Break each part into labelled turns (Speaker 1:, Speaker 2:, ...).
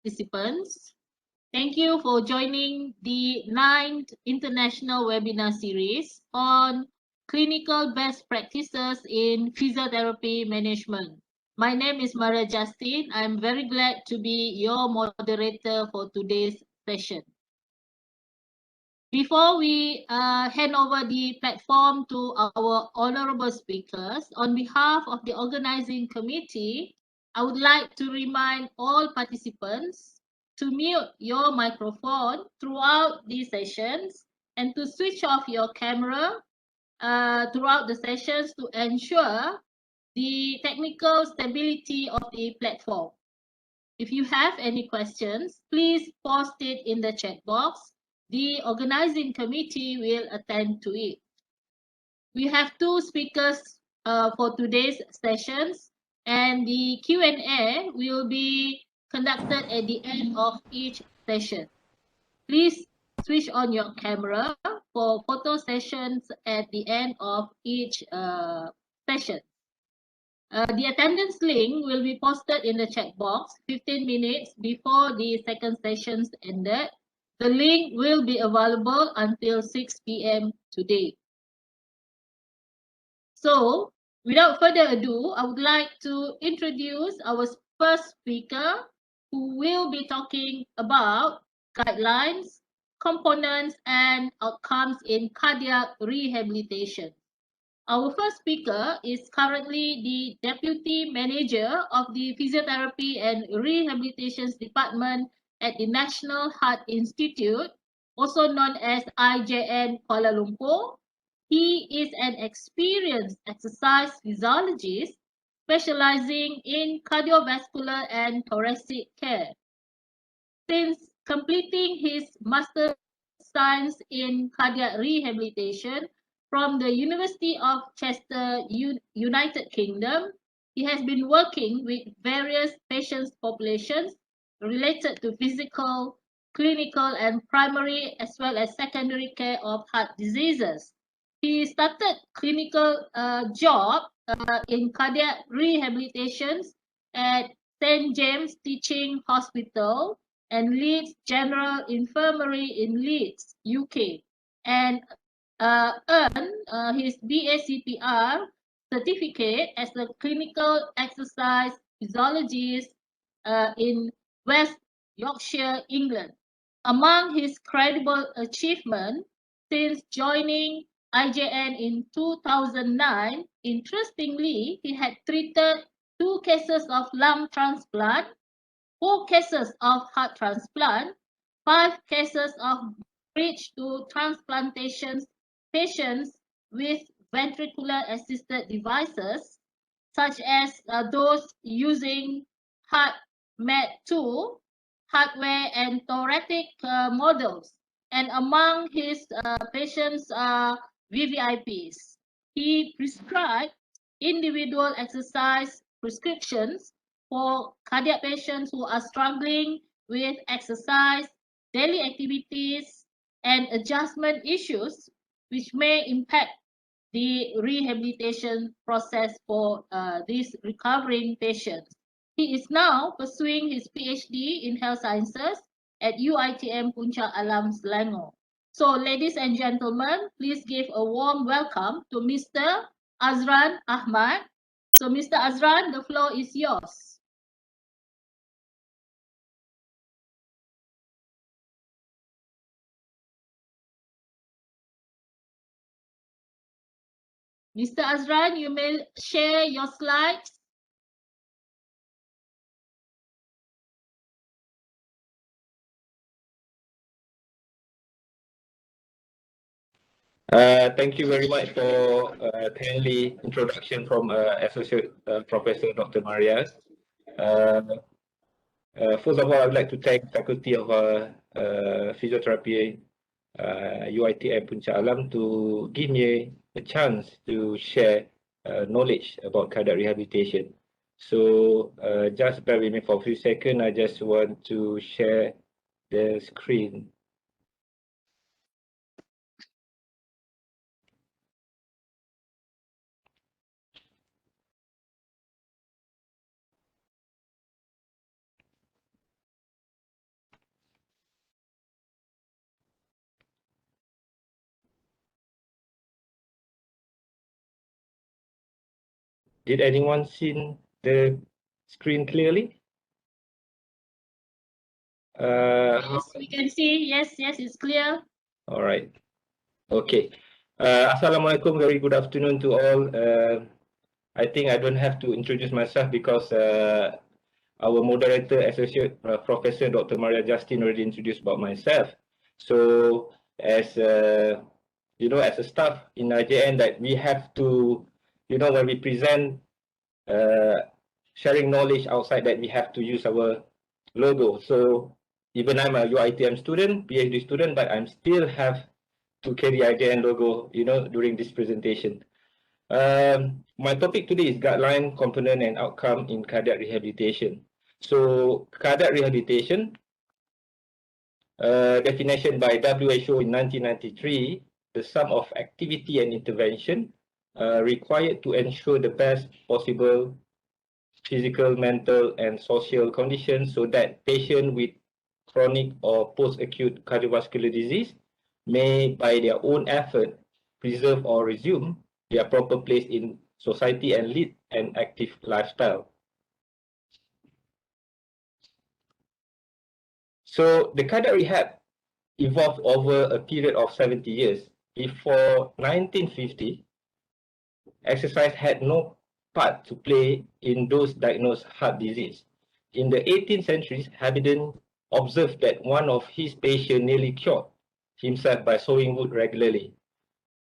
Speaker 1: participants. Thank you for joining the 9th International Webinar Series on Clinical Best Practices in Physiotherapy Management. My name is Maria Justin. I'm very glad to be your moderator for today's session. Before we hand over the platform to our honorable speakers, on behalf of the organizing committee, I would like to remind all participants to mute your microphone throughout these sessions and to switch off your camera throughout the sessions to ensure the technical stability of the platform. If you have any questions, please post it in the chat box. The organizing committee will attend to it. We have two speakers for today's sessions, and the Q&A will be conducted at the end of each session. Please switch on your camera for photo sessions at the end of each session. The attendance link will be posted in the chat box 15 minutes before the second session ended. The link will be available until 6 p.m. today. So, without further ado, I would like to introduce our first speaker who will be talking about guidelines, components, and outcomes in cardiac rehabilitation. Our first speaker is currently the Deputy Manager of the Physiotherapy and Rehabilitation Department at the National Heart Institute, also known as IJN Kuala Lumpur. He is an experienced exercise physiologist specializing in cardiovascular and thoracic care. Since completing his Master Science in Cardiac Rehabilitation from the University of Chester, United Kingdom, he has been working with various patient populations related to physical, clinical, and primary as well as secondary care of heart diseases. He started clinical job in cardiac rehabilitation at St. James Teaching Hospital and Leeds General Infirmary in Leeds, UK, and earned his BACPR certificate as a clinical exercise physiologist in West Yorkshire, England. Among his credible achievements since joining IJN in 2009, interestingly, he had treated 2 cases of lung transplant, 4 cases of heart transplant, 5 cases of bridge to transplantation patients with ventricular assisted devices, such as those using HeartMed 2 hardware and thoracic models. And among his patients are VVIPs. He prescribed individual exercise prescriptions for cardiac patients who are struggling with exercise, daily activities, and adjustment issues, which may impact the rehabilitation process for these recovering patients. He is now pursuing his PhD in health sciences at UiTM Puncak Alam, Selangor. So, ladies and gentlemen, please give a warm welcome to Mr. Azran Ahmad. So, Mr. Azran, the floor is yours. Mr. Azran, you may share your slides.
Speaker 2: Thank you very much for kindly introduction from Associate Professor Dr. Maria. First of all, I would like to thank Faculty of Physiotherapy UiTM Puncak Alam to give me a chance to share knowledge about cardiac rehabilitation. So just bear with me for a few seconds. I just want to share the screen. Did anyone see the screen clearly?
Speaker 1: Yes, we can see. Yes, it's clear.
Speaker 2: All right. Okay. Assalamualaikum. Very good afternoon to all. I think I don't have to introduce myself because our moderator, Associate Professor Dr. Maria Justin already introduced about myself. So as as a staff in IJN, that we have to, when we present sharing knowledge outside, that we have to use our logo. So even I'm a UITM student, PhD student, but I'm still have to carry IJN logo, during this presentation. My topic today is guideline, component, and outcome in cardiac rehabilitation. So cardiac rehabilitation, definition by WHO in 1993, the sum of activity and intervention required to ensure the best possible physical, mental, and social conditions so that patients with chronic or post-acute cardiovascular disease may, by their own effort, preserve or resume their proper place in society and lead an active lifestyle. So the cardiac rehab evolved over a period of 70 years. Before 1950, exercise had no part to play in those diagnosed heart disease. In the 18th century, Hampden observed that one of his patients nearly cured himself by sawing wood regularly.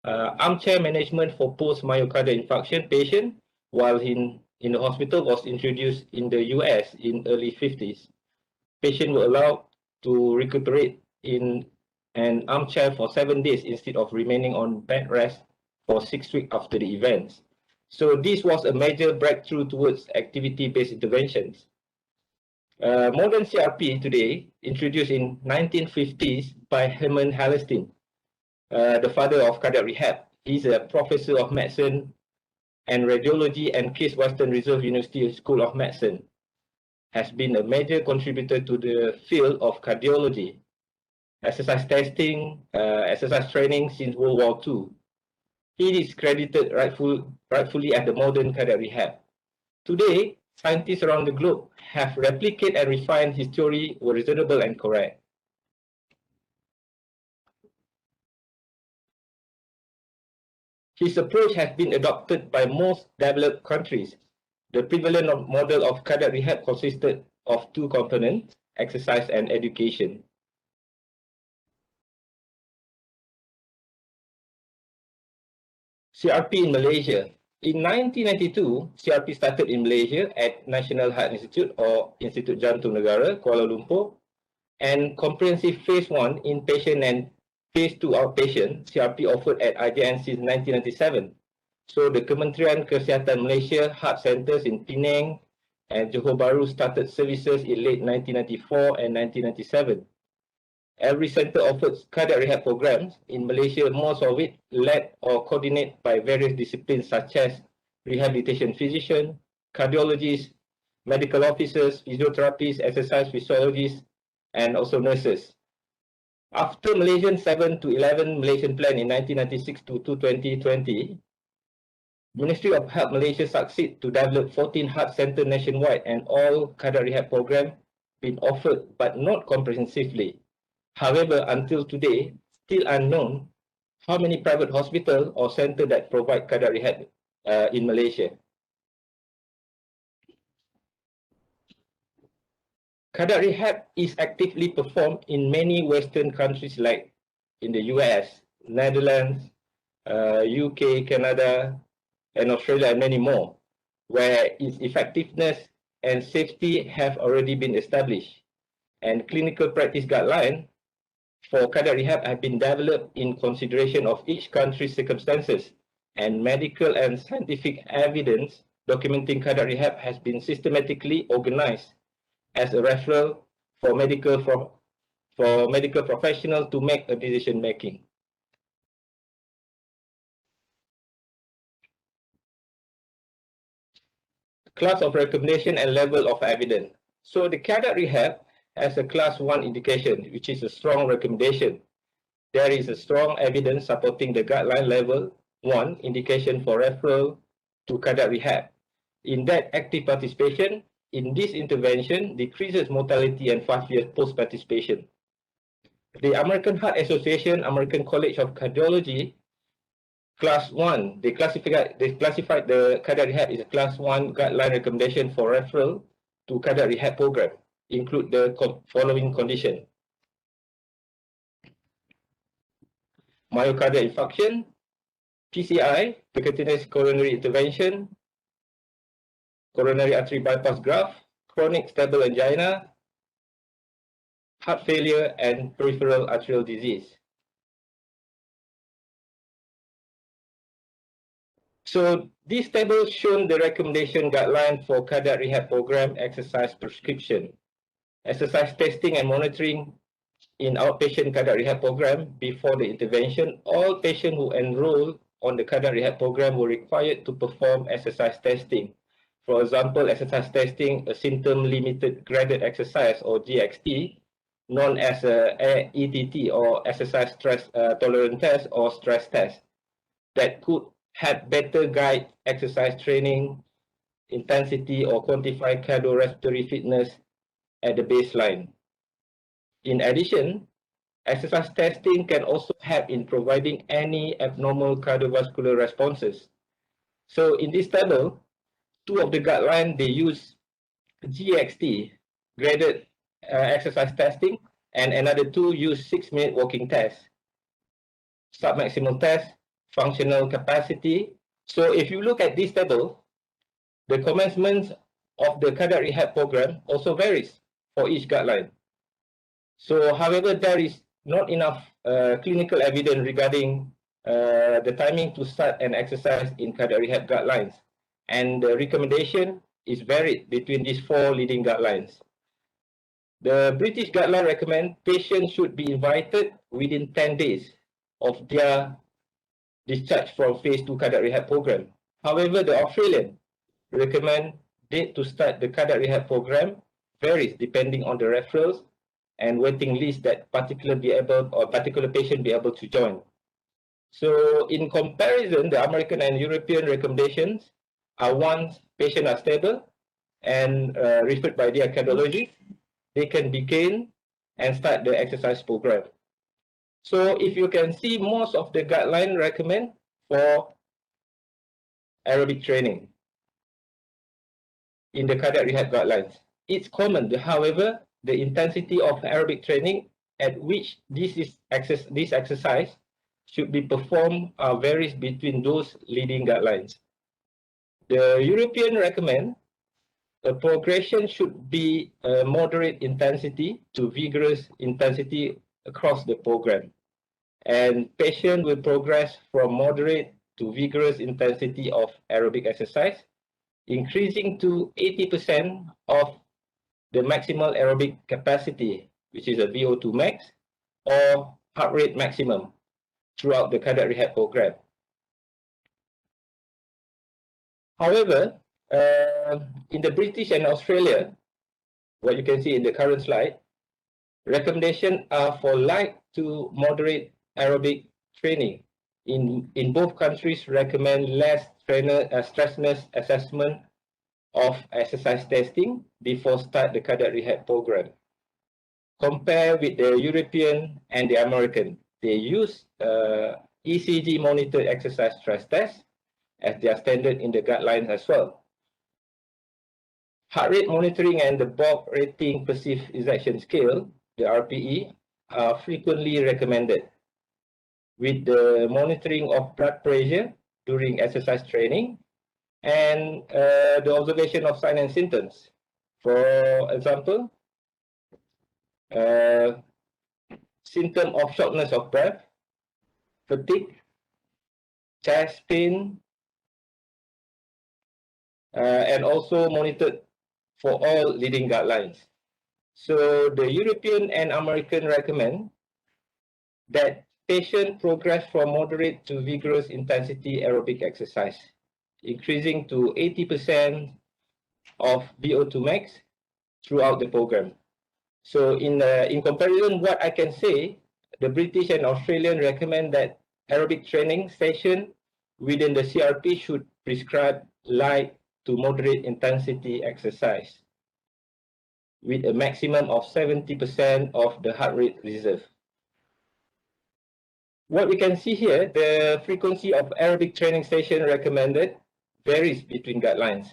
Speaker 2: Armchair management for post-myocardial infarction patient while in the hospital was introduced in the US in early 50s. Patients were allowed to recuperate in an armchair for 7 days instead of remaining on bed rest for 6 weeks after the events. So this was a major breakthrough towards activity-based interventions. Modern CRP today, introduced in 1950s by Herman Hallerstein, the father of cardiac rehab. He's a professor of medicine and radiology and Case Western Reserve University School of Medicine. Has been a major contributor to the field of cardiology, exercise testing, exercise training since World War II. He is credited rightfully as the modern cardiac rehab. Today, scientists around the globe have replicated and refined his theory were reasonable and correct. His approach has been adopted by most developed countries. The prevalent model of cardiac rehab consisted of two components, exercise and education. CRP in Malaysia. In 1992, CRP started in Malaysia at National Heart Institute or Institut Jantung Negara, Kuala Lumpur, and comprehensive phase 1 inpatient and phase 2 outpatient CRP offered at IJN since 1997. So the Kementerian Kesihatan Malaysia Heart Centers in Penang and Johor Bahru started services in late 1994 and 1997. Every center offers cardiac rehab programs. In Malaysia, most of it led or coordinated by various disciplines such as rehabilitation physician, cardiologists, medical officers, physiotherapists, exercise physiologists, and also nurses. After Malaysian 7 to 11 Malaysian Plan in 1996 to 2020, Ministry of Health Malaysia succeeded to develop 14 heart centers nationwide and all cardiac rehab programs been offered but not comprehensively. However, until today, still unknown how many private hospitals or centers that provide cardiac rehab in Malaysia. Cardiac rehab is actively performed in many Western countries like in the US, Netherlands, UK, Canada, and Australia, and many more, where its effectiveness and safety have already been established. And clinical practice guidelines for cardiac rehab have been developed in consideration of each country's circumstances, and medical and scientific evidence documenting cardiac rehab has been systematically organized as a referral for medical professionals to make a decision making. Class of recommendation and level of evidence. So the cardiac rehab has a class 1 indication, which is a strong recommendation. There is a strong evidence supporting the guideline level 1 indication for referral to cardiac rehab. in that active participation in this intervention decreases mortality and 5 years post-participation. The American Heart Association, American College of Cardiology, Class 1, they classified the cardiac rehab as a Class 1 guideline recommendation for referral to cardiac rehab program, include the following condition: myocardial infarction, PCI, percutaneous coronary intervention, coronary artery bypass graft, chronic stable angina, heart failure, and peripheral arterial disease. So this table shows the recommendation guideline for cardiac rehab program exercise prescription. Exercise testing and monitoring in outpatient cardiac rehab program before the intervention. All patients who enroll on the cardiac rehab program were required to perform exercise testing. For example, exercise testing, a symptom-limited graded exercise or GXT, known as a ETT or exercise stress tolerance test or stress test, that could help better guide exercise training intensity or quantify cardiorespiratory fitness at the baseline. In addition, exercise testing can also help in providing any abnormal cardiovascular responses. So in this table, two of the guidelines, they use GXT, graded exercise testing, and another two use 6-minute walking test, submaximal test, functional capacity. So if you look at this table, the commencement of the cardiac rehab program also varies for each guideline. So however, there is not enough clinical evidence regarding the timing to start an exercise in cardiac rehab guidelines, and the recommendation is varied between these four leading guidelines. The British guideline recommend patients should be invited within 10 days of their discharge from phase 2 cardiac rehab program. However, the Australian recommend date to start the cardiac rehab program varies depending on the referrals and waiting list that particular patient be able to join. So in comparison, the American and European recommendations are once patients are stable and referred by their cardiologist, they can begin and start the exercise program. So if you can see, most of the guidelines recommend for aerobic training in the cardiac rehab guidelines. It's common, however, the intensity of aerobic training at which this exercise should be performed varies between those leading guidelines. The European recommend a progression should be a moderate intensity to vigorous intensity across the program, and patient will progress from moderate to vigorous intensity of aerobic exercise, increasing to 80% of the maximal aerobic capacity, which is a VO2 max, or heart rate maximum throughout the cardiac rehab program. However, in the British and Australia, what you can see in the current slide, recommendations are for light to moderate aerobic training. In both countries, recommend less strenuous assessment of exercise testing before start the cardiac rehab program. Compare with the European and the American. They use ECG monitored exercise stress test as their standard in the guidelines as well. Heart rate monitoring and the Bob rating perceived ejection scale, the RPE, are frequently recommended, with the monitoring of blood pressure during exercise training and the observation of signs and symptoms. For example, symptom of shortness of breath, fatigue, chest pain, and also monitored for all leading guidelines. So the European and American recommend that patient progress from moderate to vigorous intensity aerobic exercise, increasing to 80% of VO2 max throughout the program. So in comparison, what I can say, the British and Australian recommend that aerobic training session within the CRP should prescribe light to moderate intensity exercise with a maximum of 70% of the heart rate reserve. What we can see here, the frequency of aerobic training session recommended varies between guidelines.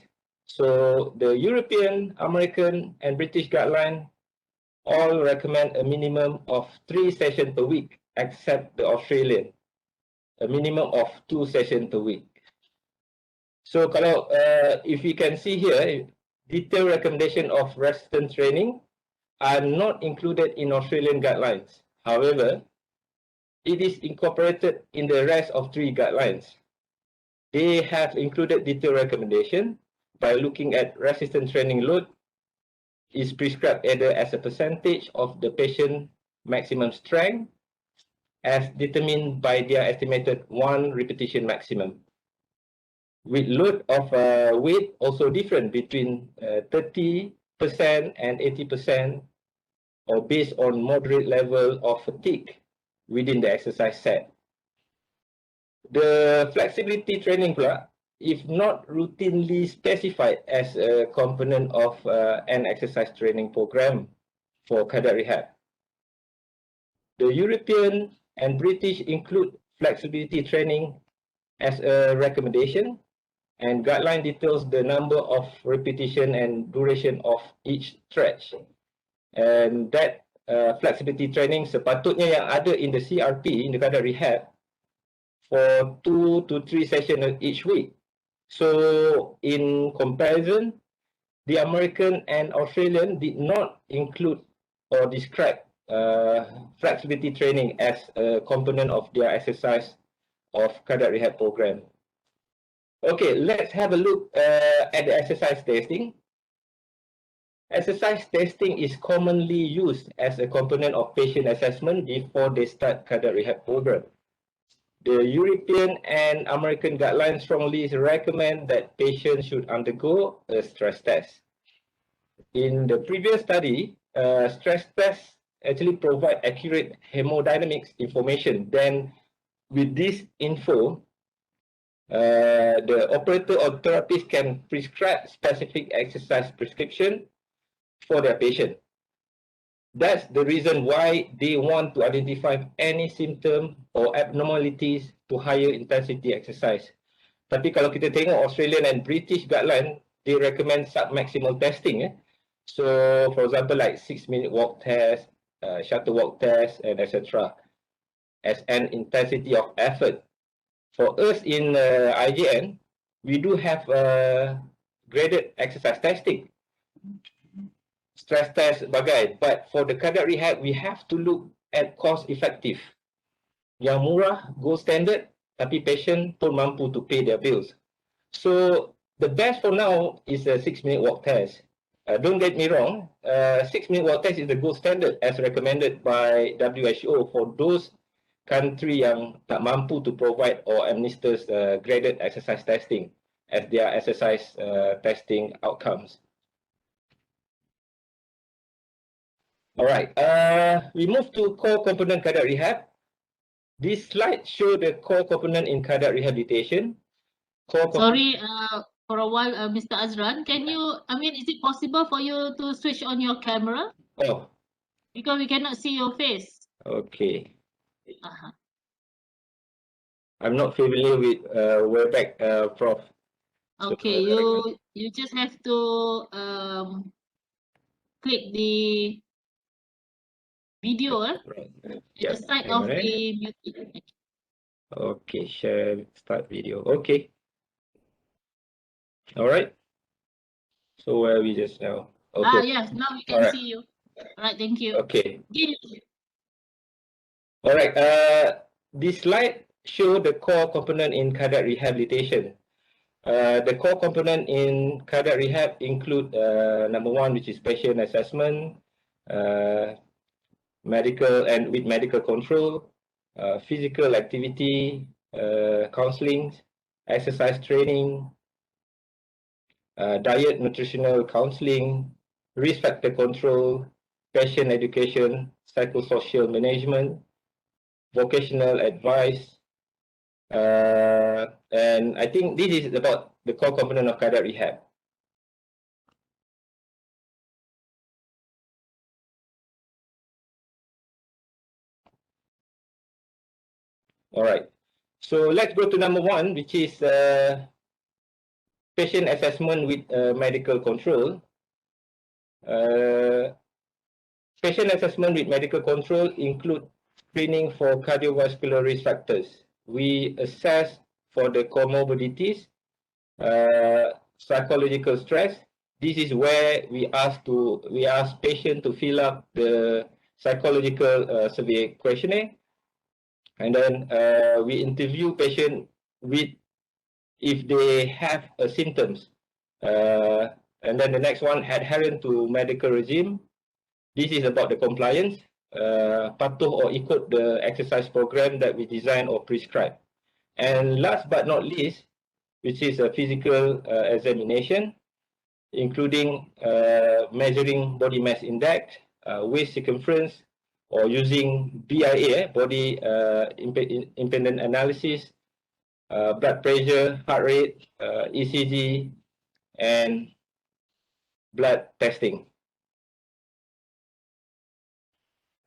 Speaker 2: So the European, American, and British guideline all recommend a minimum of 3 sessions per week, except the Australian, a minimum of 2 sessions per week. So kalau if you can see here, detailed recommendation of resistance training are not included in Australian guidelines. However, it is incorporated in the rest of 3 guidelines. They have included detailed recommendation by looking at resistance training load is prescribed either as a percentage of the patient maximum strength as determined by their estimated 1 repetition maximum. With load of weight also different between 30% and 80% or based on moderate level of fatigue within the exercise set. The flexibility training pula, if not routinely specified as a component of an exercise training program for cardiac rehab. The European and British include flexibility training as a recommendation, and guideline details the number of repetition and duration of each stretch. And that flexibility training sepatutnya yang ada in the CRP, in the cardiac rehab, for 2 to 3 sessions each week. So in comparison, the American and Australian did not include or describe flexibility training as a component of their exercise of cardiac rehab program. Okay, let's have a look at the exercise testing. Exercise testing is commonly used as a component of patient assessment before they start cardiac rehab program. The European and American guidelines strongly recommend that patients should undergo a stress test. In the previous study, stress tests actually provide accurate hemodynamics information. Then with this info, the operator or therapist can prescribe specific exercise prescription for their patient. That's the reason why they want to identify any symptom or abnormalities to higher intensity exercise. Tapi kalau kita tengok Australian and British guideline, they recommend sub-maximal testing. So, for example, like 6-minute walk test, shuttle walk test, and etc. as an intensity of effort. For us in IJN, we do have graded exercise testing. Stress test bagai, but for the cardiac rehab, we have to look at cost effective. Yang murah, gold standard, tapi patient pun mampu to pay their bills. So the best for now is a 6-minute walk test. Don't get me wrong, 6-minute walk test is the gold standard as recommended by WHO for those country yang tak mampu to provide or administer graded exercise testing as their exercise testing outcomes. Alright, we move to core component cardiac rehab. This slide shows the core component in cardiac rehabilitation.
Speaker 1: Sorry, for a while, Mr. Azran, can you, is it possible for you to switch on your camera?
Speaker 2: Oh.
Speaker 1: Because we cannot see your face.
Speaker 2: Okay. I'm not familiar with WERBINAR, Prof.
Speaker 1: Okay, so, you just have to click the video at the side of the mute.
Speaker 2: Okay, share, start video. Okay. All right. So where are we just now?
Speaker 1: Okay. Yes, now we can see you. All right, thank you.
Speaker 2: Okay. All right. This slide shows the core component in cardiac rehabilitation. The core component in cardiac rehab include number 1, which is patient assessment, medical and with medical control, physical activity, counseling, exercise training, diet, nutritional counseling, risk factor control, patient education, psychosocial management, vocational advice, and I think this is about the core component of cardiac rehab. All right. So let's go to number one, which is patient assessment with medical control. Patient assessment with medical control include screening for cardiovascular risk factors. We assess for the comorbidities, psychological stress. This is where we ask patient to fill up the psychological survey questionnaire, and then we interview patient with if they have symptoms. And then the next one, adherent to medical regime. This is about the compliance, patuh or ikut the exercise program that we design or prescribe. And last but not least, which is a physical examination, including measuring body mass index, waist circumference, or using BIA, body impedance analysis, blood pressure, heart rate, ECG, and blood testing.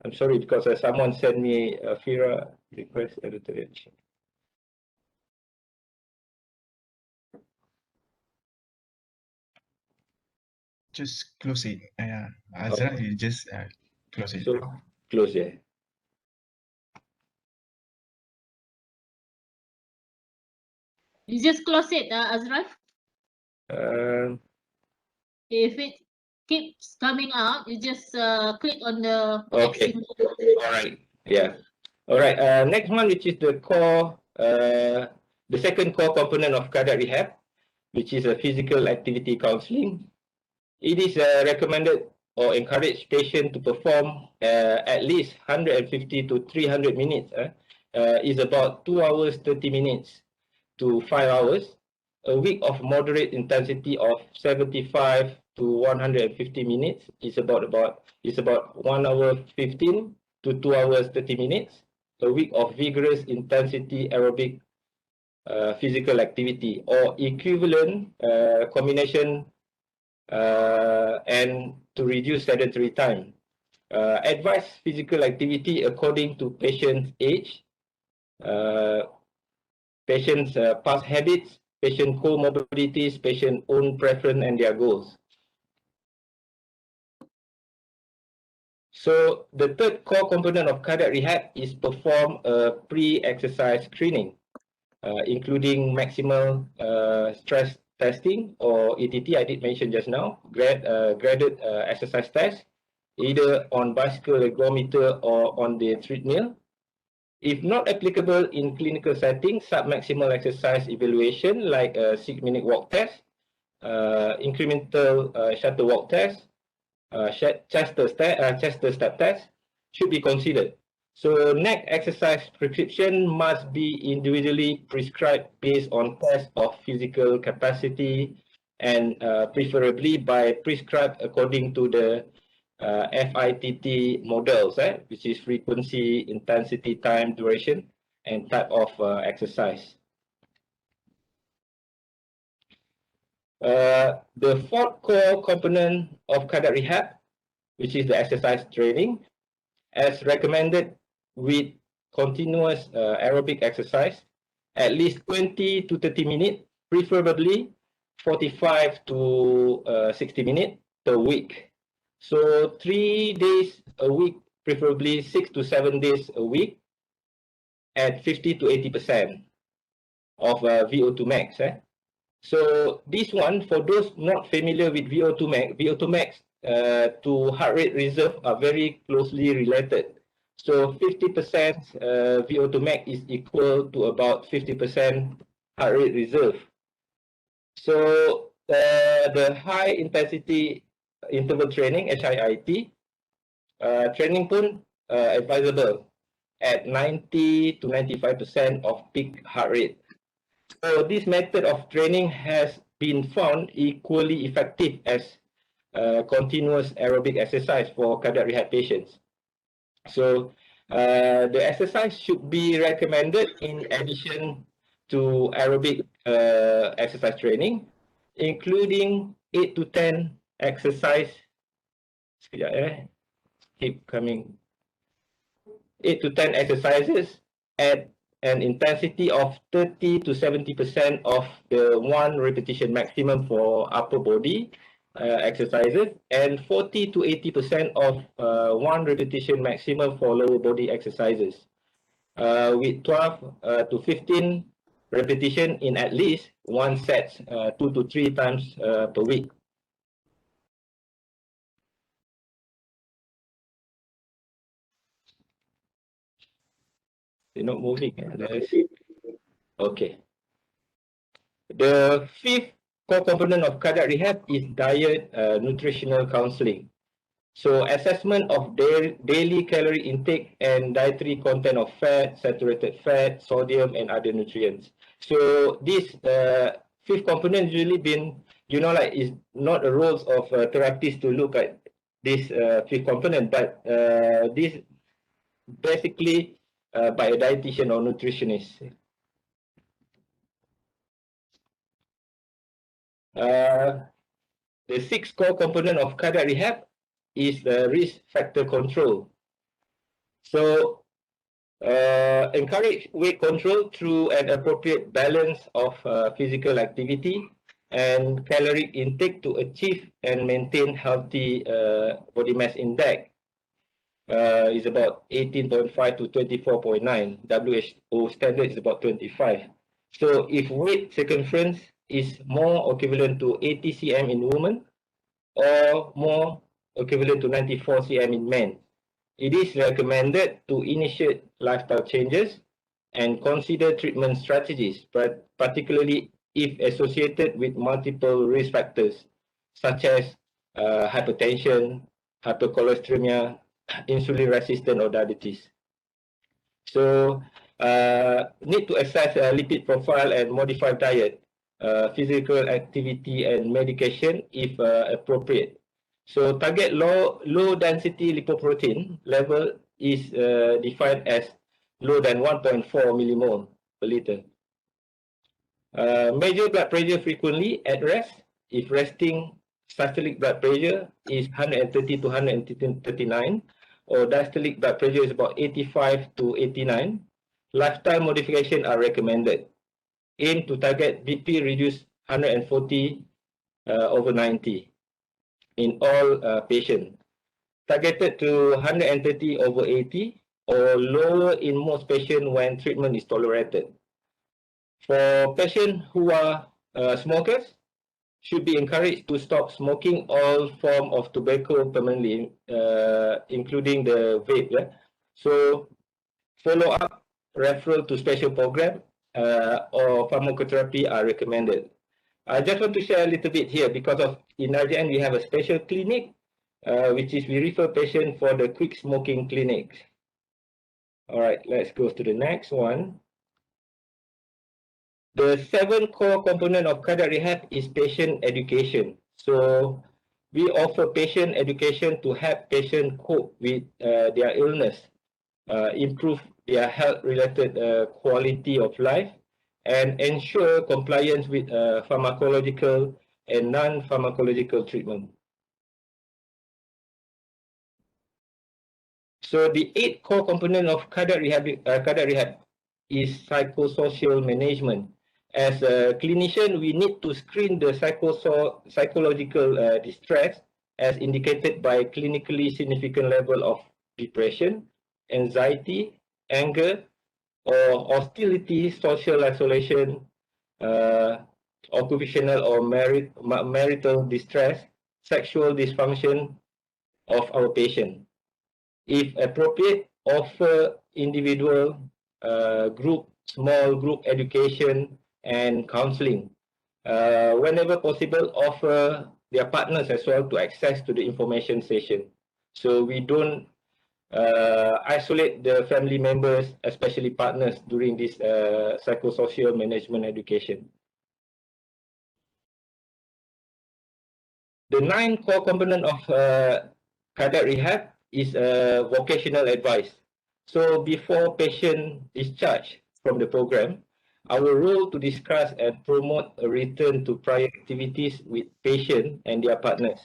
Speaker 2: I'm sorry because someone sent me a FIRA request editorial.
Speaker 3: Just close it. Azran, you just close it.
Speaker 2: So close it.
Speaker 1: You just close it, Azran. If it keeps coming up, you just click on the
Speaker 2: Okay.
Speaker 1: X.
Speaker 2: All right. Yeah. All right. Next one, which is the core, the second core component of cardiac rehab, which is a physical activity counseling. It is recommended or encouraged patient to perform at least 150 to 300 minutes. Is about 2 hours 30 minutes to 5 hours. A week of moderate intensity of 75 to 150 minutes is about 1 hour 15 to 2 hours 30 minutes. A week of vigorous intensity aerobic physical activity or equivalent combination and to reduce sedentary time. Advise physical activity according to patient's age, patient's past habits, patient comorbidities, patient own preference and their goals. So the third core component of cardiac rehab is perform a pre-exercise screening, including maximal stress testing or ATT, I did mention just now, graded exercise test, either on bicycle ergometer or on the treadmill. If not applicable in clinical settings, sub-maximal exercise evaluation like a 6-minute walk test, incremental shuttle walk test, Chester step test should be considered. So next exercise prescription must be individually prescribed based on test of physical capacity and preferably by prescribed according to the FITT models, which is frequency, intensity, time, duration, and type of exercise. The fourth core component of cardiac rehab, which is the exercise training, as recommended with continuous aerobic exercise, at least 20 to 30 minutes, preferably 45 to 60 minutes per week. So 3 days a week, preferably 6 to 7 days a week, at 50 to 80% of VO2 max. So this one, for those not familiar with VO2 max to heart rate reserve are very closely related. So 50% VO2 max is equal to about 50% heart rate reserve. So the high intensity interval training, HIIT, training pun advisable at 90 to 95% of peak heart rate. So this method of training has been found equally effective as continuous aerobic exercise for cardiac rehab patients. So the exercise should be recommended in addition to aerobic exercise training, including 8 to 10 exercise. Sekejap, keep coming. 8 to 10 exercises at an intensity of 30 to 70% of the 1 repetition maximum for upper body exercises, and 40 to 80% of 1 repetition maximum for lower body exercises, with 12 to 15 repetition in at least 1 set 2 to 3 times per week. They're not moving. Okay. The fifth core component of cardiac rehab is diet, nutritional counseling. So assessment of daily calorie intake and dietary content of fat, saturated fat, sodium, and other nutrients. So this fifth component usually been, like is not a role of therapists to look at this fifth component, but this basically by a dietitian or nutritionist. The sixth core component of cardiac rehab is the risk factor control. So encourage weight control through an appropriate balance of physical activity and caloric intake to achieve and maintain healthy body mass index. Is about 18.5 to 24.9. WHO standard is about 25. So if weight circumference is more equivalent to 80 cm in women or more equivalent to 94 cm in men, it is recommended to initiate lifestyle changes and consider treatment strategies, but particularly if associated with multiple risk factors such as hypertension, hypercholesteremia, insulin resistant, or diabetes. So need to assess lipid profile and modify diet, physical activity, and medication if appropriate. So target low density lipoprotein level is defined as lower than 1.4 millimole per liter. Measure blood pressure frequently at rest. If resting systolic blood pressure is 130 to 139, or diastolic blood pressure is about 85 to 89, lifestyle modification are recommended. Aim to target BP reduce 140 over 90 in all patients. Targeted to 130 over 80 or lower in most patients when treatment is tolerated. For patients who are smokers, should be encouraged to stop smoking all form of tobacco permanently, including the vape. Yeah? So follow-up, referral to special program or pharmacotherapy are recommended. I just want to share a little bit here because in RJN we have a special clinic, which is we refer patient for the quick smoking clinics. All right, let's go to the next one. The seventh core component of cardiac rehab is patient education. So we offer patient education to help patients cope with their illness, improve their health-related quality of life, and ensure compliance with pharmacological and non-pharmacological treatment. So the 8th core component of cardiac rehab is psychosocial management. As a clinician, we need to screen the psychological distress as indicated by clinically significant level of depression, anxiety, anger, or hostility, social isolation, occupational or marital distress, sexual dysfunction of our patient. If appropriate, offer individual, group, small group education and counseling. Whenever possible, offer their partners as well to access to the information session. So we don't isolate the family members, especially partners, during this psychosocial management education. The 9th core component of cardiac rehab is vocational advice. So before patient discharge from the program, our role to discuss and promote a return to prior activities with patient and their partners.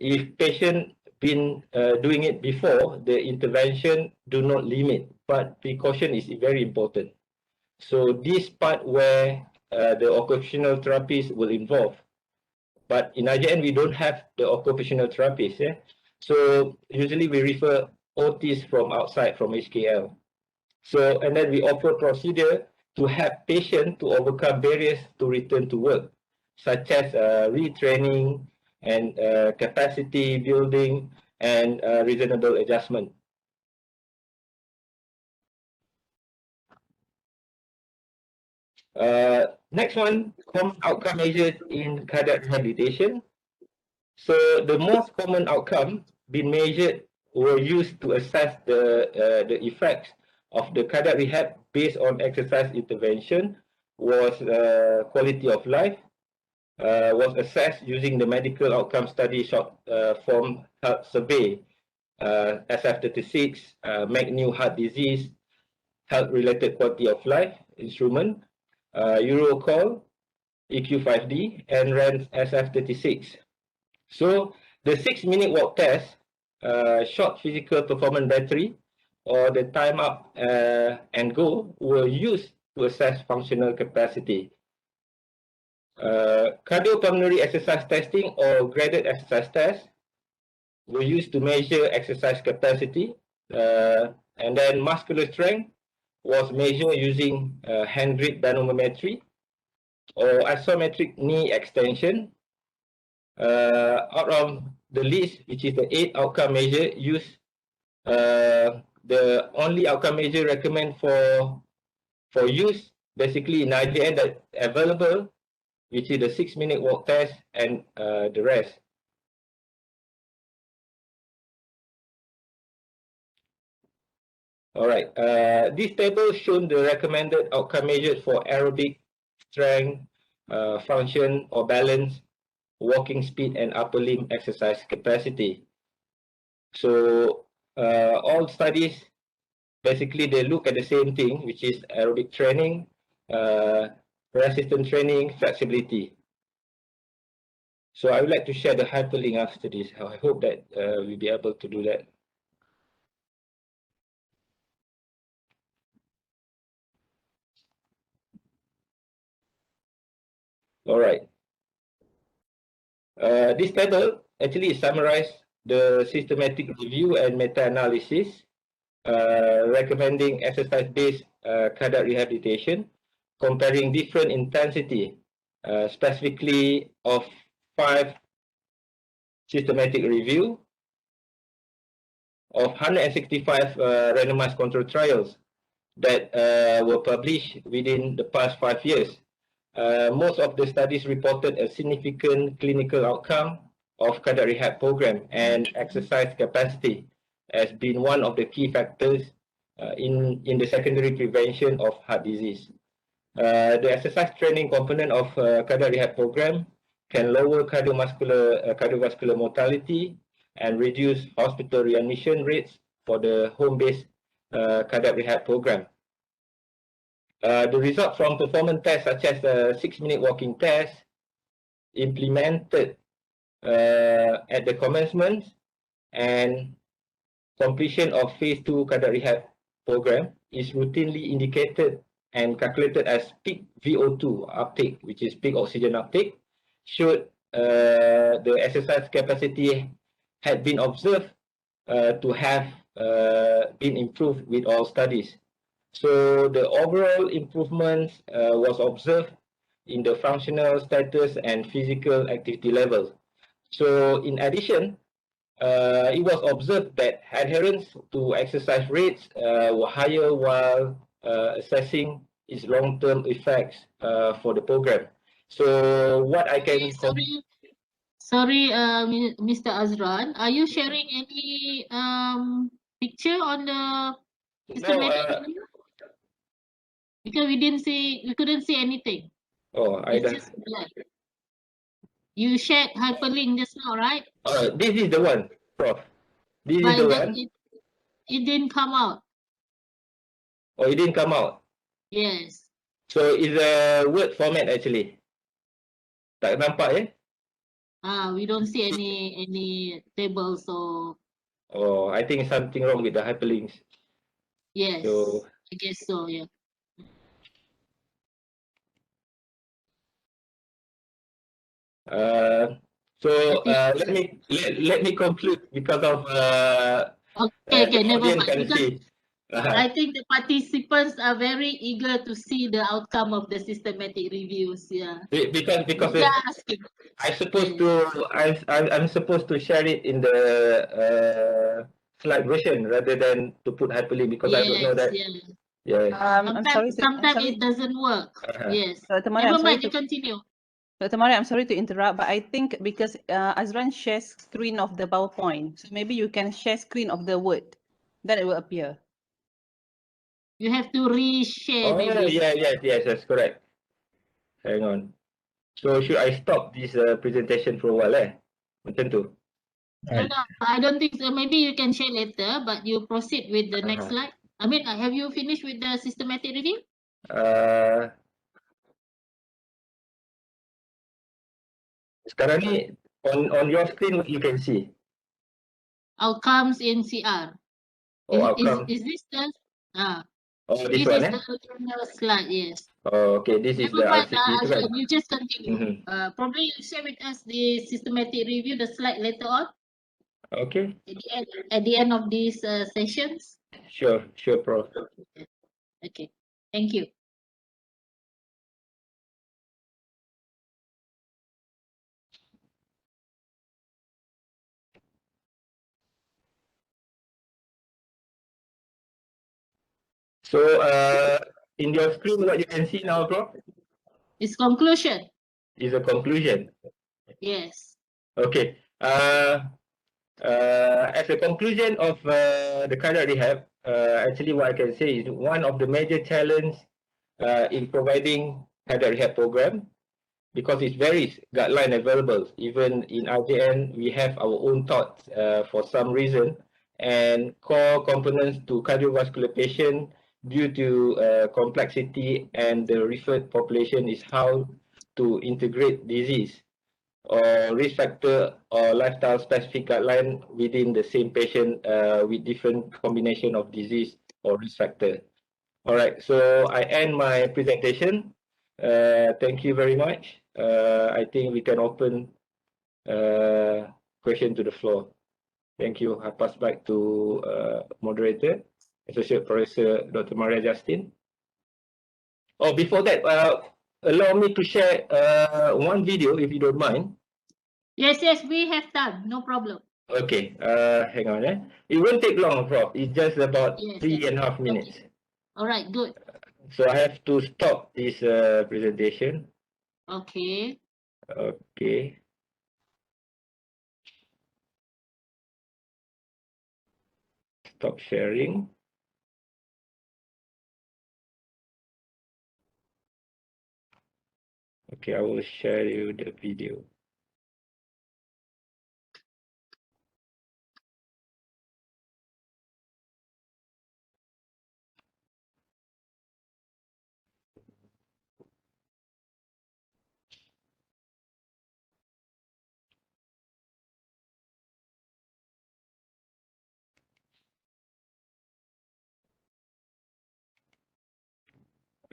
Speaker 2: If patient been doing it before, the intervention do not limit, but precaution is very important. So this part where the occupational therapies will involve. But in IJN, we don't have the occupational therapists. Yeah? So usually we refer OTs from outside, from HKL. So, and then we offer procedure to help patients to overcome barriers to return to work, such as retraining and capacity building and reasonable adjustment. Next one, common outcome measures in cardiac rehabilitation. So the most common outcome being measured were used to assess the effects of the cardiac rehab based on exercise intervention was quality of life, was assessed using the medical outcome study short form health survey, SF36, McNew heart disease, health-related quality of life instrument, Eurocall, EQ5D, and RANS SF36. So the 6-minute walk test, short physical performance battery, or the time up and go were used to assess functional capacity. Cardiopulmonary exercise testing or graded exercise test were used to measure exercise capacity, and then muscular strength was measured using hand grip dynamometry or isometric knee extension. Out of the list, which is the 8 outcome measure used, the only outcome measure recommended for use basically in IJN that available, which is the 6-minute walk test and the rest. All right, this table shows the recommended outcome measures for aerobic strength, function or balance, walking speed, and upper limb exercise capacity. So all studies, basically they look at the same thing, which is aerobic training, resistance training, flexibility. So I would like to share the hyperlink after this. I hope that we'll be able to do that. All right. This table actually summarizes the systematic review and meta-analysis recommending exercise-based cardiac rehabilitation, comparing different intensity, specifically of 5 systematic review of 165 randomized control trials that were published within the past 5 years. Most of the studies reported a significant clinical outcome of cardiac rehab program, and exercise capacity has been one of the key factors in the secondary prevention of heart disease. The exercise training component of cardiac rehab program can lower cardiovascular mortality and reduce hospital readmission rates for the home-based cardiac rehab program. The result from performance tests such as the 6-minute walking test implemented at the commencement and completion of phase 2 cardiac rehab program is routinely indicated and calculated as peak VO2 uptake, which is peak oxygen uptake, should the exercise capacity had been observed to have been improved with all studies. So the overall improvement was observed in the functional status and physical activity level. So in addition, it was observed that adherence to exercise rates were higher while assessing its long-term effects for the program. So what I can...
Speaker 1: Sorry, Mr. Azran, are you sharing any picture on the systematic review? Because we couldn't see anything.
Speaker 2: Oh,
Speaker 1: it's just black. You shared hyperlink just now, right?
Speaker 2: This is the one, Prof. This is the one.
Speaker 1: It didn't come out.
Speaker 2: Oh, it didn't come out?
Speaker 1: Yes.
Speaker 2: So it's a word format actually. Tak nampak ya?
Speaker 1: We don't see any tables or
Speaker 2: Oh, I think something wrong with the hyperlinks.
Speaker 1: yes.
Speaker 2: So
Speaker 1: I guess so, yeah.
Speaker 2: so
Speaker 1: I think
Speaker 2: let me conclude because of
Speaker 1: okay,
Speaker 2: the
Speaker 1: never
Speaker 2: audience
Speaker 1: mind.
Speaker 2: can
Speaker 1: Because
Speaker 2: see.
Speaker 1: I think the participants are very eager to see the outcome of the systematic reviews. Yeah.
Speaker 2: Because
Speaker 1: They are asking.
Speaker 2: I'm supposed to share it in the slide version rather than to put hyperlink because I don't know
Speaker 1: Yes,
Speaker 2: that.
Speaker 1: yeah.
Speaker 2: Yes.
Speaker 4: I'm sorry.
Speaker 1: Sometimes it doesn't work. Yes.
Speaker 4: Dr. Maria,
Speaker 1: Never
Speaker 4: I'm sorry
Speaker 1: mind, you
Speaker 4: to
Speaker 1: continue.
Speaker 4: Dr. Maria, I'm sorry to interrupt, but I think because Azran shares screen of the PowerPoint, so maybe you can share screen of the Word, then it will appear.
Speaker 1: You have to reshare
Speaker 2: Oh
Speaker 1: maybe.
Speaker 2: yes, that's correct. Hang on. So should I stop this presentation for a while Macam tu.
Speaker 1: No, I don't think so. Maybe you can share later, but you proceed with the next slide. I mean, have you finished with the systematic review?
Speaker 2: Sekarang ni on your screen what you can see.
Speaker 1: Outcomes in CR.
Speaker 2: Outcome.
Speaker 1: Is this the
Speaker 2: This
Speaker 1: this
Speaker 2: one
Speaker 1: is the original slide, yes.
Speaker 2: Okay, this is
Speaker 1: Never
Speaker 2: the
Speaker 1: mind,
Speaker 2: RCT tu kan.
Speaker 1: Azran, you just continue. Probably you share with us the systematic review, the slide later on.
Speaker 2: Okay.
Speaker 1: At the end of these sessions.
Speaker 2: Sure, Prof.
Speaker 1: Okay, thank you.
Speaker 2: So in your screen what you can see now, Prof?
Speaker 1: It's conclusion.
Speaker 2: Is a conclusion.
Speaker 1: Yes.
Speaker 2: Okay. As a conclusion of the cardiac rehab, actually what I can say is one of the major challenges in providing cardiac rehab program, because it varies guideline available. Even in RJN, we have our own thoughts for some reason, and core components to cardiovascular patient due to complexity and the referred population is how to integrate disease or risk factor or lifestyle specific guideline within the same patient with different combination of disease or risk factor. All right, so I end my presentation. Thank you very much. I think we can open question to the floor. Thank you. I pass back to moderator, Associate Professor Dr. Maria Justin. Oh, before that, allow me to share one video if you don't mind.
Speaker 1: Yes, we have time. No problem.
Speaker 2: Okay, hang on. It won't take long, Prof. It's just about 3.5 minutes.
Speaker 1: Okay. All right, good.
Speaker 2: So I have to stop this presentation.
Speaker 1: Okay.
Speaker 2: Okay. Stop sharing. Okay, I will share you the video.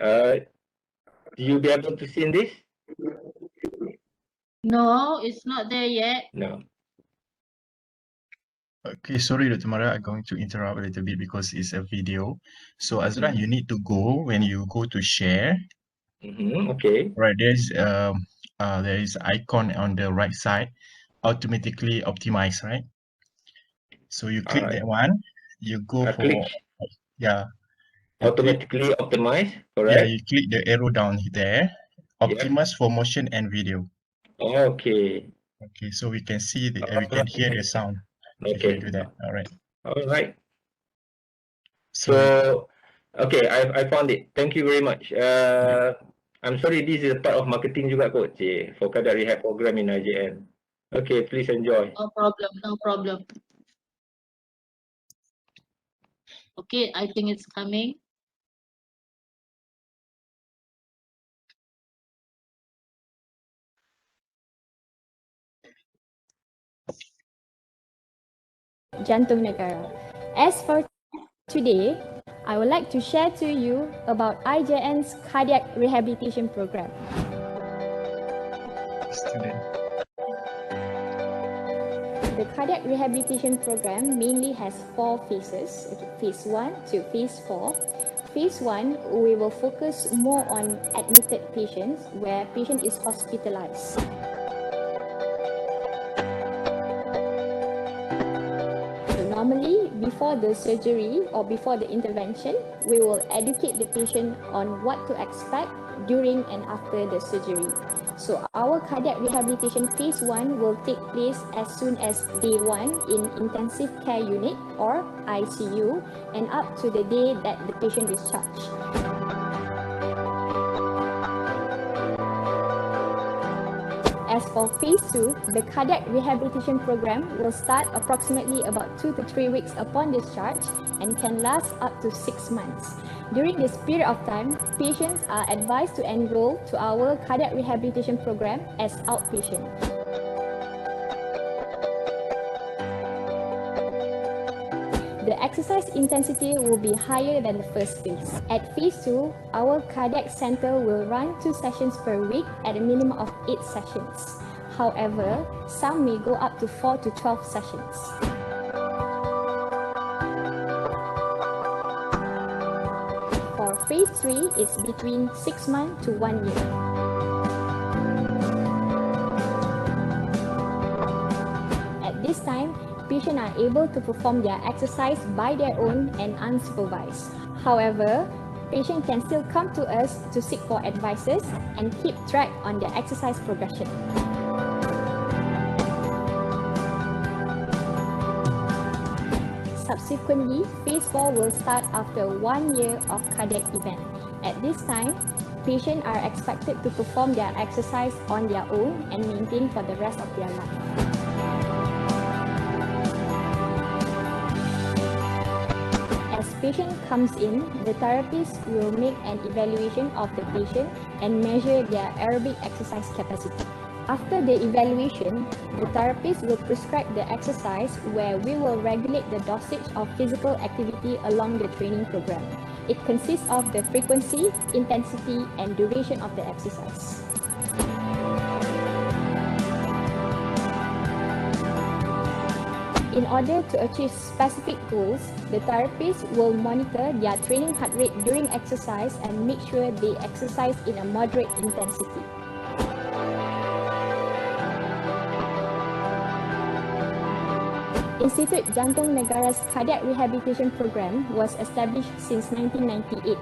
Speaker 2: Do you be able to see this?
Speaker 1: No, it's not there yet.
Speaker 2: No.
Speaker 3: Okay, sorry, Dr. Maria, I'm going to interrupt a little bit because it's a video. So Azran, you need to go when you go to share.
Speaker 2: Okay.
Speaker 3: Right, there is icon on the right side, automatically optimize, right? So you click that one, you go for yeah.
Speaker 2: Automatically optimize, correct?
Speaker 3: Yeah, you click the arrow down there, optimize for motion and video.
Speaker 2: Okay.
Speaker 3: Okay, so we can see we can hear the sound if you do that. All right.
Speaker 2: All right.
Speaker 3: So
Speaker 2: okay, I found it. Thank you very much. I'm sorry, this is a part of marketing juga kot, for cardiac rehab program in IJN. Okay, please enjoy.
Speaker 1: No problem, no problem. Okay, I think it's coming.
Speaker 5: Jantung Negara. As for today, I would like to share to you about IJN's Cardiac Rehabilitation Program. The Cardiac Rehabilitation Program mainly has 4 phases, Phase 1 to Phase 4. Phase 1, we will focus more on admitted patients where patient is hospitalized. So normally, before the surgery or before the intervention, we will educate the patient on what to expect during and after the surgery. So our cardiac rehabilitation phase 1 will take place as soon as day 1 in intensive care unit or ICU and up to the day that the patient is discharged. As for phase 2, the cardiac rehabilitation program will start approximately about 2 to 3 weeks upon discharge and can last up to 6 months. During this period of time, patients are advised to enroll to our cardiac rehabilitation program as outpatient. The exercise intensity will be higher than the first phase. At phase 2, our cardiac center will run 2 sessions per week at a minimum of 8 sessions. However, some may go up to 4 to 12 sessions. For phase 3, it's between 6 months to 1 year. At this time, patients are able to perform their exercise by their own and unsupervised. However, patients can still come to us to seek for advices and keep track on their exercise progression. Subsequently, phase 4 will start after 1 year of cardiac event. At this time, patients are expected to perform their exercise on their own and maintain for the rest of their life. As patient comes in, the therapist will make an evaluation of the patient and measure their aerobic exercise capacity. After the evaluation, the therapist will prescribe the exercise where we will regulate the dosage of physical activity along the training program. It consists of the frequency, intensity, and duration of the exercise. In order to achieve specific goals, the therapist will monitor their training heart rate during exercise and make sure they exercise in a moderate intensity. Institut Jantung Negara's Cardiac Rehabilitation Program was established since 1998.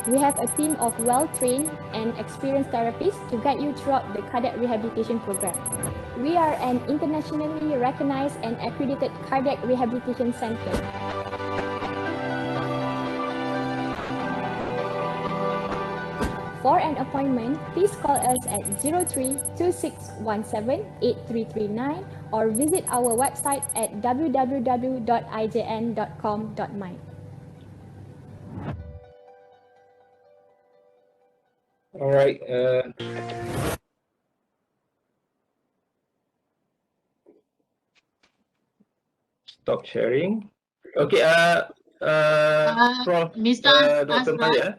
Speaker 5: We have a team of well-trained and experienced therapists to guide you throughout the cardiac rehabilitation program. We are an internationally recognized and accredited cardiac rehabilitation center. For an appointment, please call us at 03-2617-8339 or visit our website at www.ijn.com.my.
Speaker 2: All right. Stop sharing. Okay. From
Speaker 1: Mr.
Speaker 2: Dr.
Speaker 1: Azran,
Speaker 2: Maya.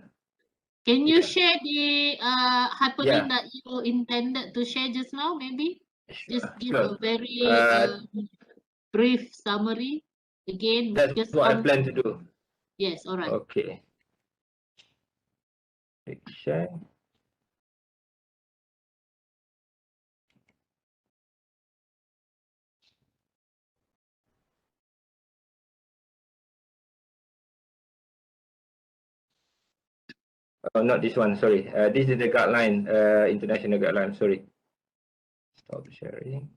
Speaker 1: can you share the hyperlink
Speaker 2: Yeah.
Speaker 1: that you intended to share just now, maybe? Just give
Speaker 2: Sure.
Speaker 1: a very brief summary again.
Speaker 2: That's
Speaker 1: Just
Speaker 2: what I
Speaker 1: on.
Speaker 2: plan to do.
Speaker 1: Yes, all right.
Speaker 2: Okay. Click share. Oh, not this one. Sorry. This is the guideline, international guideline. Sorry. Stop sharing.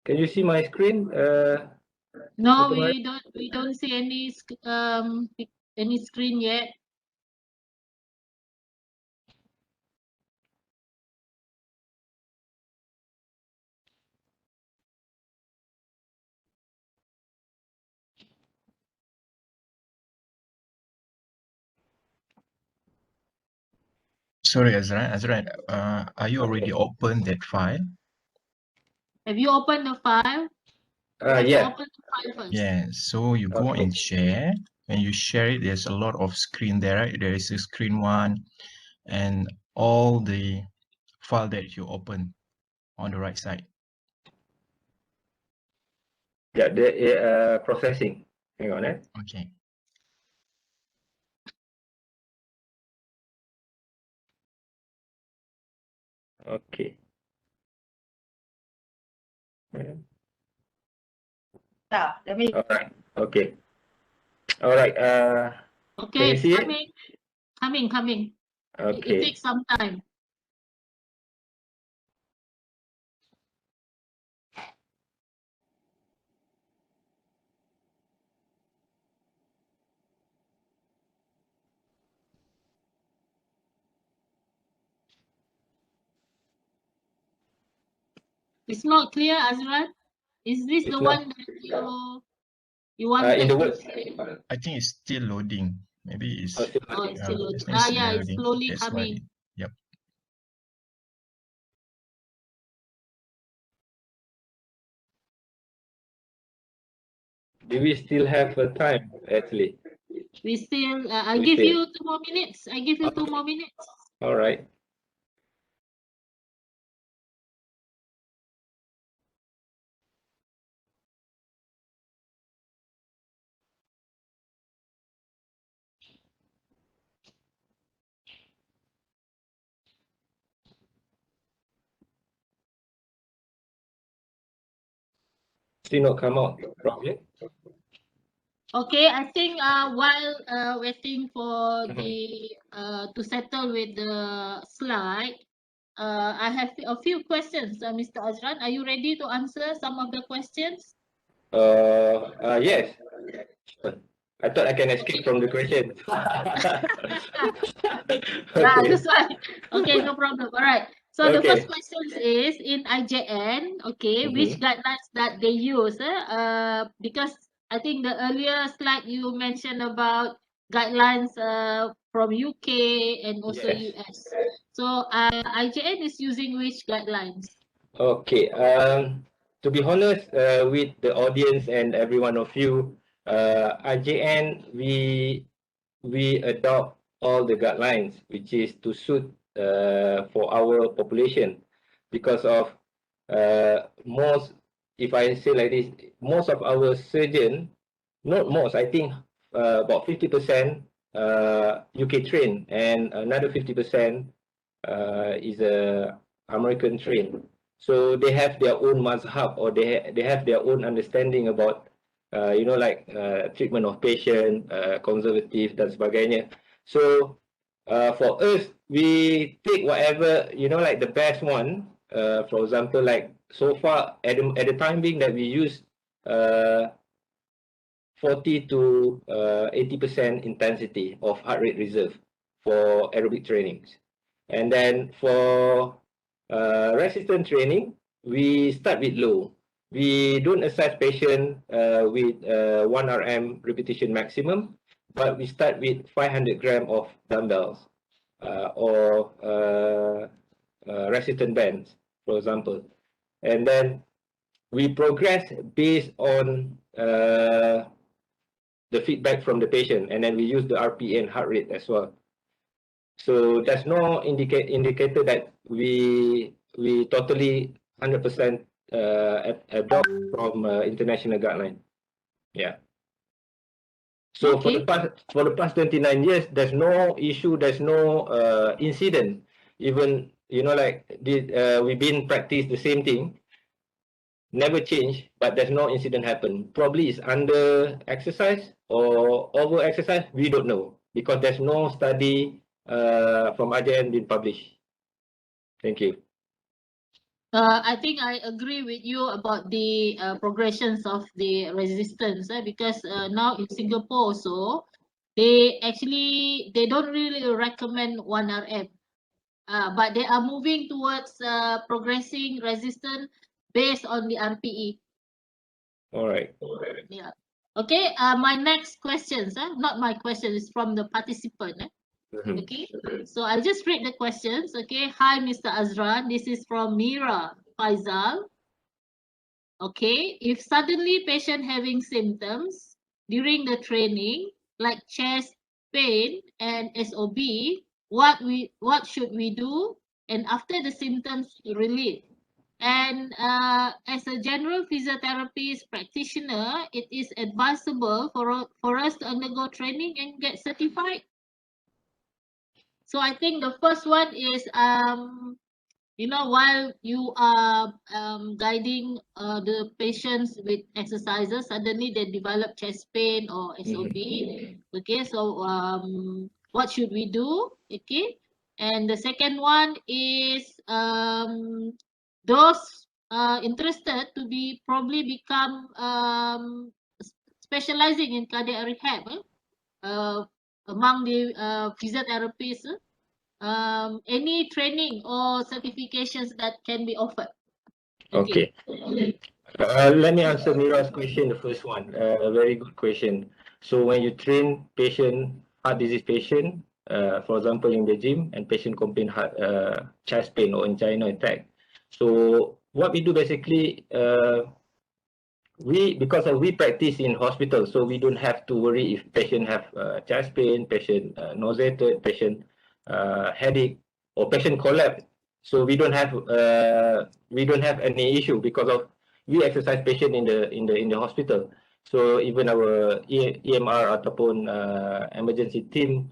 Speaker 2: Can you see my screen?
Speaker 1: No,
Speaker 2: Dr. Mari?
Speaker 1: we don't see any screen yet.
Speaker 3: Sorry, Azran, are you already opened that file?
Speaker 1: Have you opened the file? You have to
Speaker 2: Yeah.
Speaker 1: open the file first.
Speaker 3: Yeah, so you go
Speaker 2: Okay.
Speaker 3: and share. When you share it, there's a lot of screen there, right? There is a screen one and all the file that you open on the right side.
Speaker 2: Yeah, the processing. Hang on,
Speaker 3: Okay.
Speaker 2: Okay.
Speaker 1: Let me.
Speaker 2: All right. Okay. All right.
Speaker 1: Okay,
Speaker 2: Can you
Speaker 1: it's
Speaker 2: see it?
Speaker 1: coming. It
Speaker 2: Okay.
Speaker 1: takes some time. It's not clear, Azran. Is this
Speaker 2: It's
Speaker 1: the
Speaker 2: not
Speaker 1: one that you wanted
Speaker 2: in the
Speaker 1: to
Speaker 2: Word.
Speaker 1: see?
Speaker 3: I think it's still loading. Maybe it's
Speaker 2: Still
Speaker 1: Oh,
Speaker 2: loading.
Speaker 1: it's still loading.
Speaker 3: it's still
Speaker 1: Yeah, it's
Speaker 3: loading.
Speaker 1: slowly
Speaker 3: That's why.
Speaker 1: coming.
Speaker 3: Yep.
Speaker 2: Do we still have time, actually?
Speaker 1: We still. I
Speaker 2: We
Speaker 1: give
Speaker 2: still.
Speaker 1: you 2 more minutes. I give you 2 more minutes.
Speaker 2: All right. Still not come out properly.
Speaker 1: Okay, I think while waiting for the to settle with the slide, I have a few questions, Mr. Azran. Are you ready to answer some of the questions?
Speaker 2: Yes. I thought I can escape from the question.
Speaker 1: Yeah,
Speaker 2: Okay.
Speaker 1: that's why. Okay, no problem. All right. So the
Speaker 2: Okay.
Speaker 1: first question is in IJN, okay, which guidelines that they use? Because I think the earlier slide you mentioned about guidelines from UK and also
Speaker 2: Yes.
Speaker 1: US. So IJN is using which guidelines?
Speaker 2: Okay. To be honest, with the audience and every one of you, IJN, we adopt all the guidelines, which is to suit for our population, because of most, if I say like this, most of our surgeon, not most, I think about 50% UK trained and another 50% is American trained. So they have their own mazhab, or they have their own understanding about like treatment of patient, conservative dan sebagainya. So for us, we take whatever, like the best one. For example, like so far at the time being that we use 40 to 80% intensity of heart rate reserve for aerobic trainings. And then for resistance training, we start with low. We don't assess patient with 1 RM repetition maximum, but we start with 500 gram of dumbbells or resistant bands, for example. And then we progress based on the feedback from the patient, and then we use the RPE and heart rate as well. So there's no indicator that we totally 100% adopt from international guideline. Yeah. So
Speaker 1: Okay.
Speaker 2: for the past 29 years, there's no issue, there's no incident. Even like we've been practice the same thing, never change, but there's no incident happen. Probably it's under exercise or over exercise. We don't know because there's no study from IJN been published. Thank you.
Speaker 1: I think I agree with you about the progressions of the resistance because now in Singapore also, they don't really recommend 1RM, but they are moving towards progressing resistance based on the RPE.
Speaker 2: All right.
Speaker 1: Yeah. Okay. My next questions, not my question, is from the participant. Okay. So I just read the questions. Okay. Hi, Mr. Azran. This is from Mira Faisal. Okay. If suddenly patient having symptoms during the training like chest pain and SOB, what should we do? And after the symptoms relief? And as a general physiotherapist practitioner, it is advisable for us to undergo training and get certified. So I think the first one is while you are guiding the patients with exercises, suddenly they develop chest pain or SOB. Okay, so what should we do? Okay, and the second one is those interested to probably become specializing in cardiac rehab among the physiotherapists. Any training or certifications that can be offered?
Speaker 2: Okay. Let me answer Mira's question, the first one. A very good question. So when you train heart disease patient, for example, in the gym, and patient complain chest pain or angina attack. So what we do basically, because we practice in hospital, so we don't have to worry if patient have chest pain, patient nauseated, patient headache, or patient collapse. So we don't have any issue because of we exercise patient in the hospital. So even our EMR ataupun emergency team,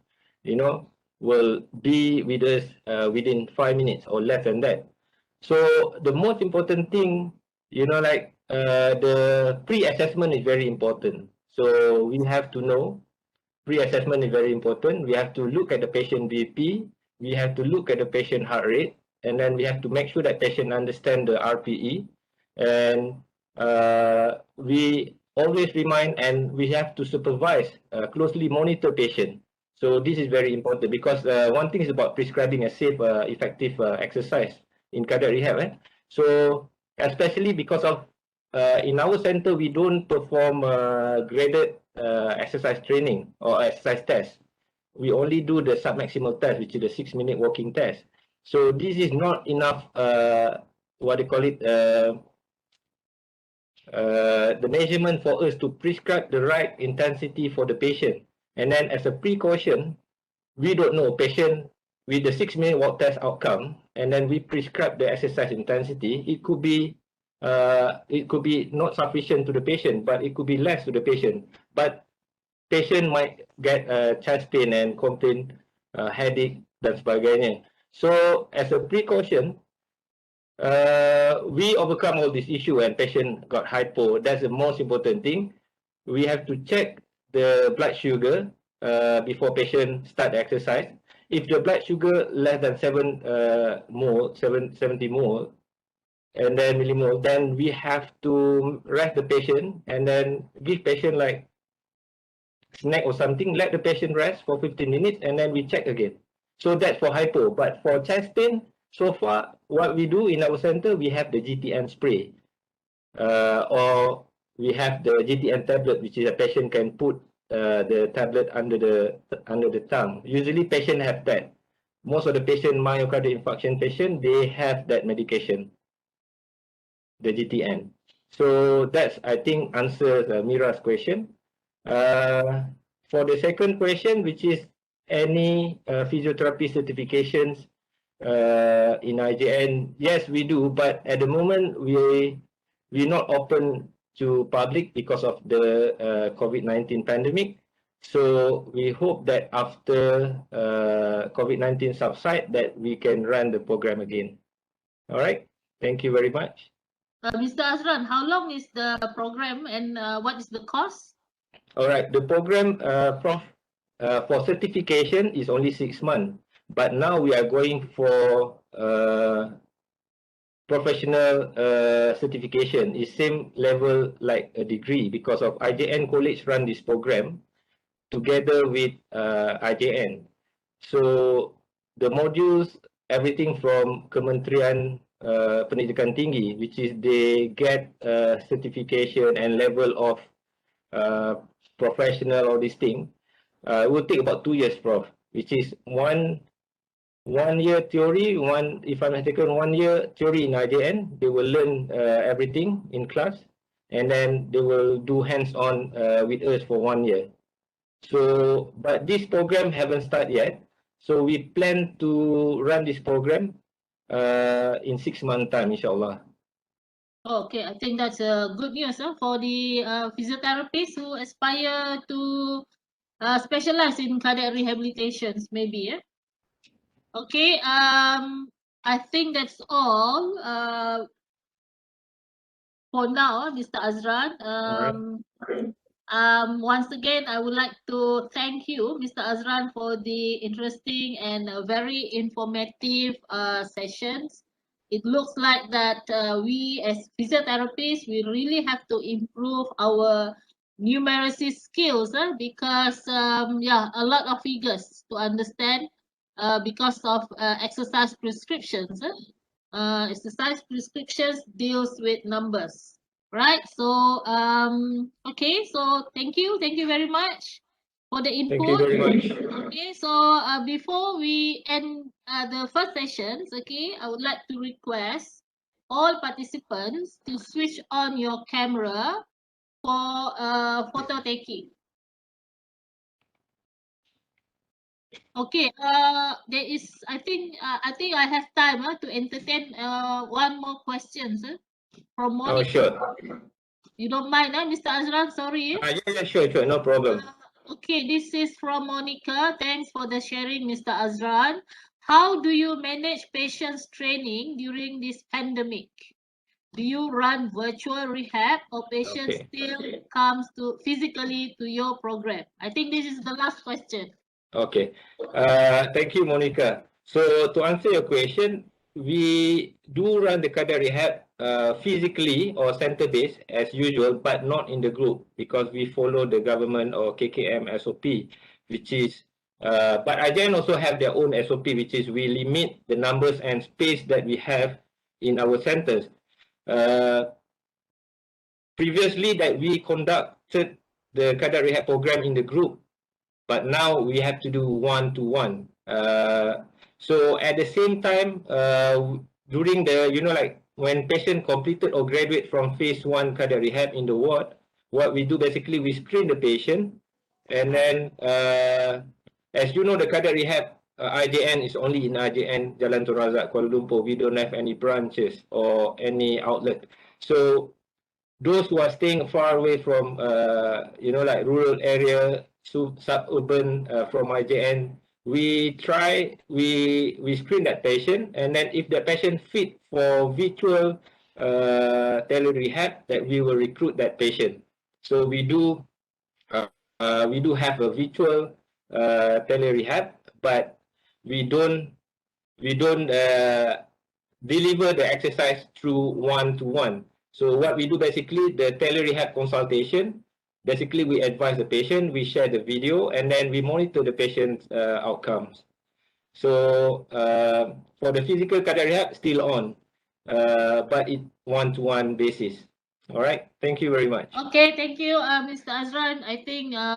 Speaker 2: will be with us within 5 minutes or less than that. So the most important thing, the pre-assessment is very important. So we have to know pre-assessment is very important. We have to look at the patient BP. We have to look at the patient heart rate, and then we have to make sure that patient understand the RPE. And we always remind, and we have to supervise, closely monitor patient. So this is very important because one thing is about prescribing a safe, effective exercise in cardiac rehab. So especially because of in our center, we don't perform graded exercise training or exercise test. We only do the submaximal test, which is the 6-minute walking test. So this is not enough, what they call it, the measurement for us to prescribe the right intensity for the patient. And then as a precaution, we don't know patient with the 6-minute walk test outcome, and then we prescribe the exercise intensity. It could be not sufficient to the patient, but it could be less to the patient. But patient might get chest pain and complain headache dan sebagainya. So as a precaution, we overcome all this issue and patient got hypo. That's the most important thing. We have to check the blood sugar before patient start the exercise. If the blood sugar less than 70 mole, and then millimole, then we have to rest the patient and then give patient like snack or something, let the patient rest for 15 minutes, and then we check again. So that's for hypo. But for chest pain, so far, what we do in our center, we have the GTN spray, or we have the GTN tablet, which is a patient can put the tablet under the tongue. Usually, patient have that. Most of the patient, myocardial infarction patient, they have that medication, the GTN. So that's, I think, answers Mira's question. For the second question, which is any physiotherapy certifications in IJN, yes, we do, but at the moment we're not open to public because of the COVID-19 pandemic. So we hope that after COVID-19 subside, that we can run the program again. All right. Thank you very much.
Speaker 1: Mr. Azran, how long is the program and what is the cost?
Speaker 2: All right. The program, Prof, for certification is only 6 months, but now we are going for professional certification. Is same level like a degree because of IJN College run this program together with IJN. So the modules, everything from Kementerian Pendidikan Tinggi, which is they get certification and level of professional or this thing, it will take about 2 years, Prof, which is one year theory, if I'm not mistaken, 1 year theory in IJN. They will learn everything in class, and then they will do hands-on with us for 1 year. So, but this program haven't started yet. So we plan to run this program in 6 months' time, inshallah.
Speaker 1: Okay, I think that's good news for the physiotherapists who aspire to specialize in cardiac rehabilitations, maybe. Okay, I think that's all for now, Mr. Azran. Once again, I would like to thank you, Mr. Azran, for the interesting and very informative sessions. It looks like that we as physiotherapists, we really have to improve our numeracy skills because yeah, a lot of figures to understand because of exercise prescriptions. Exercise prescriptions deals with numbers, right? So okay, so thank you very much for the input.
Speaker 2: Thank you very much.
Speaker 1: Okay, so before we end the first sessions, okay, I would like to request all participants to switch on your camera for photo taking. Okay, there is, I think I have time to entertain one more question from Monica.
Speaker 2: Oh, sure.
Speaker 1: You don't mind, Mr. Azran? Sorry.
Speaker 2: Yeah, sure, no problem.
Speaker 1: Okay, this is from Monica. Thanks for the sharing, Mr. Azran. How do you manage patients training during this pandemic? Do you run virtual rehab or patients still comes to physically to your program? I think this is the last question.
Speaker 2: Okay. Thank you, Monica. So to answer your question, we do run the cardiac rehab physically or center-based as usual, but not in the group because we follow the government or KKM SOP, which is, but IJN also have their own SOP, which is we limit the numbers and space that we have in our centers. Previously that we conducted the cardiac rehab program in the group, but now we have to do one-to-one. So at the same time, during the, like when patient completed or graduate from phase 1 cardiac rehab in the ward, what we do basically, we screen the patient, and then as you know, the cardiac rehab IJN is only in IJN Jalan Tun Razak, Kuala Lumpur. We don't have any branches or any outlet. So those who are staying far away from, like rural area, suburban from IJN, we screen that patient, and then if the patient fit for virtual tele rehab, that we will recruit that patient. So we do have a virtual tele rehab, but we don't deliver the exercise through one-to-one. So what we do basically, the tele-rehab consultation, basically we advise the patient, we share the video, and then we monitor the patient's outcomes. So for the physical cardiac rehab, still on, but it one-to-one basis. All right, thank you very much.
Speaker 1: Okay, thank you, Mr. Azran. I think